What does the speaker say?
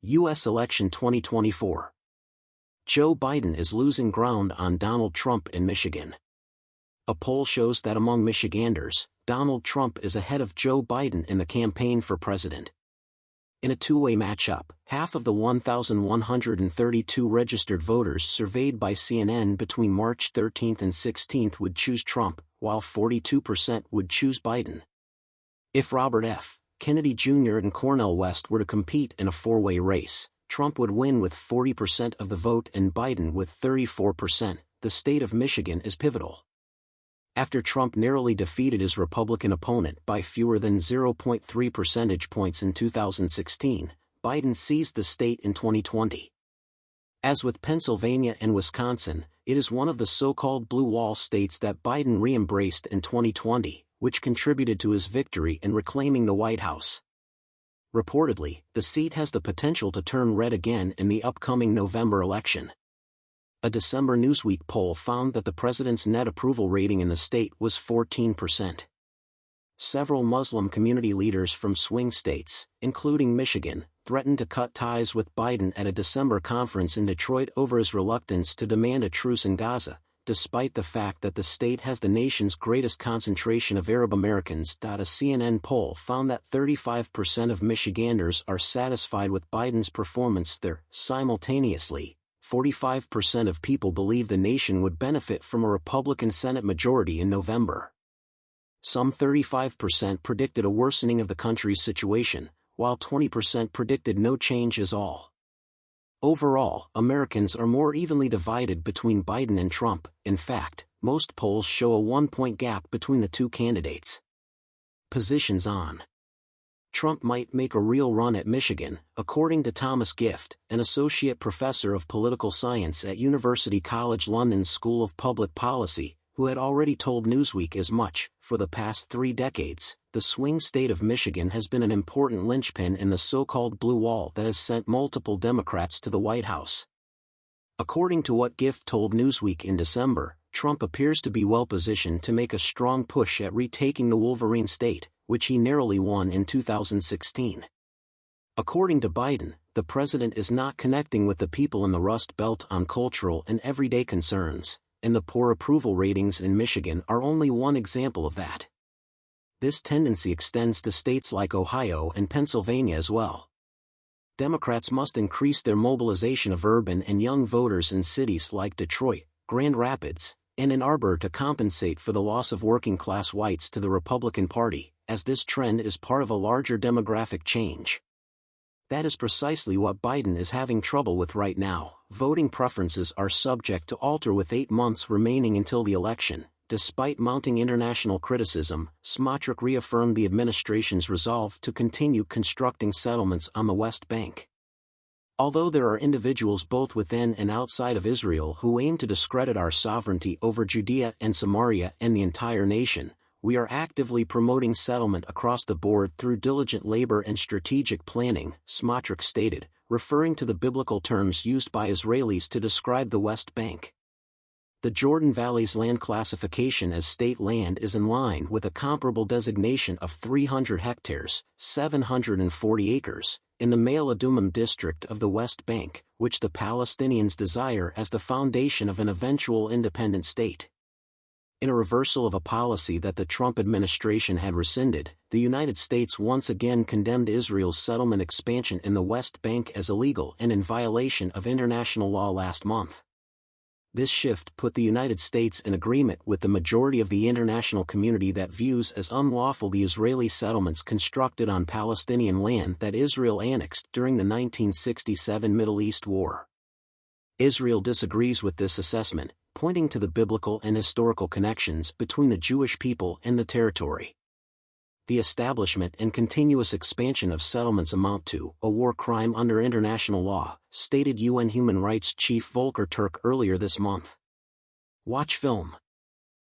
U.S. Election 2024. Joe Biden is losing ground on Donald Trump in Michigan. A poll shows that among Michiganders, Donald Trump is ahead of Joe Biden in the campaign for president. In a two-way matchup, half of the 1,132 registered voters surveyed by CNN between March 13 and 16 would choose Trump, while 42% would choose Biden. If Robert F. Kennedy Jr. and Cornel West were to compete in a four-way race, Trump would win with 40% of the vote and Biden with 34%. The state of Michigan is pivotal. After Trump narrowly defeated his Republican opponent by fewer than 0.3 percentage points in 2016, Biden seized the state in 2020. As with Pennsylvania and Wisconsin, it is one of the so-called blue wall states that Biden re-embraced in 2020, which contributed to his victory in reclaiming the White House. Reportedly, the seat has the potential to turn red again in the upcoming November election. A December Newsweek poll found that the president's net approval rating in the state was 14%. Several Muslim community leaders from swing states, including Michigan, threatened to cut ties with Biden at a December conference in Detroit over his reluctance to demand a truce in Gaza, despite the fact that the state has the nation's greatest concentration of Arab Americans. A CNN poll found that 35% of Michiganders are satisfied with Biden's performance there. Simultaneously, 45% of people believe the nation would benefit from a Republican Senate majority in November. Some 35% predicted a worsening of the country's situation, while 20% predicted no change at all. Overall, Americans are more evenly divided between Biden and Trump. In fact, most polls show a 1-point gap between the two candidates. Positions on. Trump might make a real run at Michigan, according to Thomas Gift, an associate professor of political science at University College London's School of Public Policy, who had already told Newsweek as much. For the past 3 decades, the swing state of Michigan has been an important linchpin in the so-called blue wall that has sent multiple Democrats to the White House. According to what Gift told Newsweek in December, Trump appears to be well-positioned to make a strong push at retaking the Wolverine state, which he narrowly won in 2016. According to Biden, the president is not connecting with the people in the Rust Belt on cultural and everyday concerns, and the poor approval ratings in Michigan are only one example of that. This tendency extends to states like Ohio and Pennsylvania as well. Democrats must increase their mobilization of urban and young voters in cities like Detroit, Grand Rapids, and Ann Arbor to compensate for the loss of working-class whites to the Republican Party, as this trend is part of a larger demographic change. That is precisely what Biden is having trouble with right now. Voting preferences are subject to alter with 8 months remaining until the election. Despite mounting international criticism, Smotrich reaffirmed the administration's resolve to continue constructing settlements on the West Bank. Although there are individuals both within and outside of Israel who aim to discredit our sovereignty over Judea and Samaria and the entire nation, we are actively promoting settlement across the board through diligent labor and strategic planning, Smotrich stated, referring to the biblical terms used by Israelis to describe the West Bank. The Jordan Valley's land classification as state land is in line with a comparable designation of 300 hectares, 740 acres, in the Ma'ale Adumim district of the West Bank, which the Palestinians desire as the foundation of an eventual independent state. In a reversal of a policy that the Trump administration had rescinded, the United States once again condemned Israel's settlement expansion in the West Bank as illegal and in violation of international law last month. This shift put the United States in agreement with the majority of the international community that views as unlawful the Israeli settlements constructed on Palestinian land that Israel annexed during the 1967 Middle East War. Israel disagrees with this assessment, pointing to the biblical and historical connections between the Jewish people and the territory. The establishment and continuous expansion of settlements amount to a war crime under international law, stated UN Human Rights Chief Volker Turk earlier this month. Watch film.